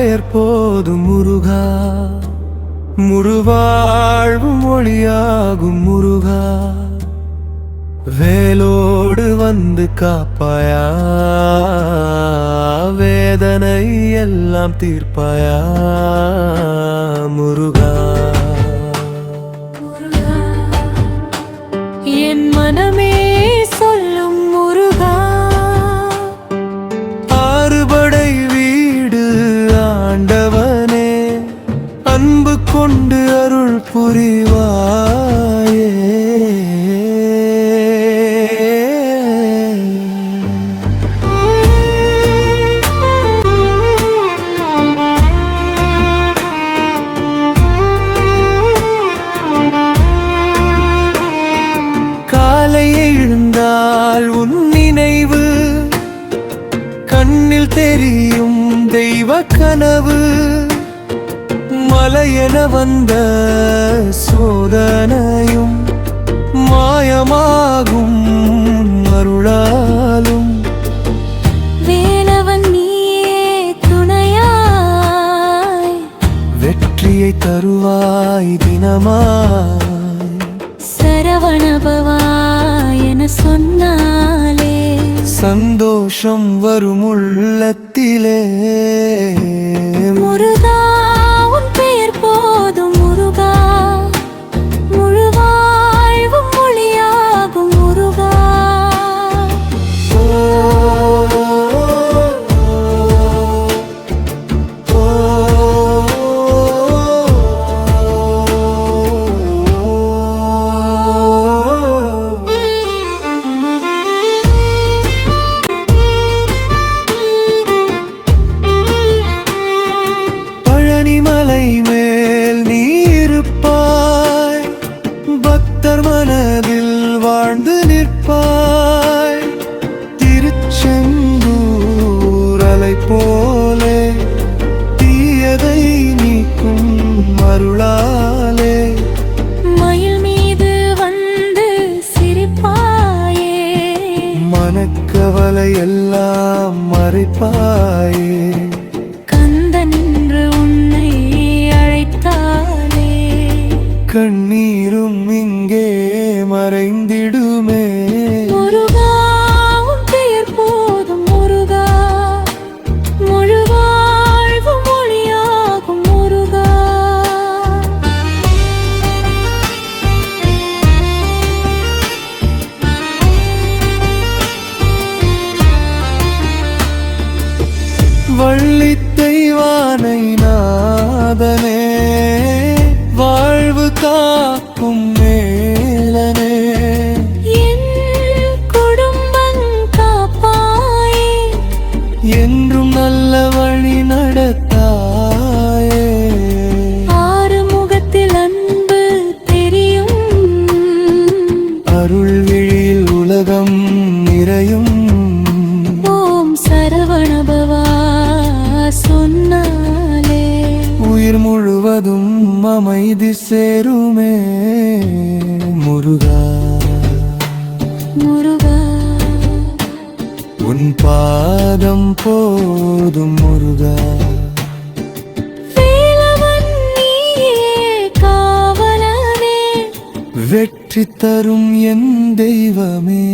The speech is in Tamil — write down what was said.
பெயர் போதும் முருகா, முழுவாழ்வும் ஒளியாகும் முருகா. வேலோடு வந்து காப்பாயா, வேதனை எல்லாம் தீர்ப்பாயா முருகா. என் மனமே சொல்லும் முருகா, ஆறுபடை வீடு ஆண்டவனே, அன்பு கொண்டு அருள் புரிவாயே. எழுந்தால் உன் நினைவு கண்ணில் தெரியும் தெய்வ கனவு. மலையென வந்த சோதனையும் மாயமாகும் அருளாலும். வேலவன் நீயே துணையாய், வெற்றியை தருவாய் தினமாய். சரவணபவா என சொன்னாலே சந்தோஷம் வரும் உள்ளத்திலே. முருகா உன் பெயர் போதும் முருகா, முழுவாழ்வும் ஒளியாகும் முருகா. மலை மேல் நீ இருப்பாய், பக்தர் மனதில் வாழ்ந்து நிற்பாய். திருச்செந்தூர் அலை போலே தீயதை நீக்கும் அருளாலே. மயில் மீது வந்து சிரிப்பாயே, மனக்கவலை எல்லாம் மறைப்பாயே. கண்ணீரும் இங்கே மறைந்திடுமே. முருகா உன் பெயர் போதும் முருகா, முழுவாழ்வும் ஒளியாகும் முருகா. வள்ளி தெய்வானை நாதனே, வாழ்வு காக்கும் மேலனே. என் குடும்பம் காப்பாயே, என்றும் நல்ல வழி நடத்தாயே. ஆறு முகத்தில் அன்பு தெரியும், அருள் விழியில் உலகம் நிறையும். ஓம் சரவணபவா சொன்னாலே உயிர் முழுவதும் அமைதி சேருமே. முருகா முருகா உன் பாதம் போதும் முருகா. வேலவன் நீயே காவலனே, வெற்றி தரும் என் தெய்வமே.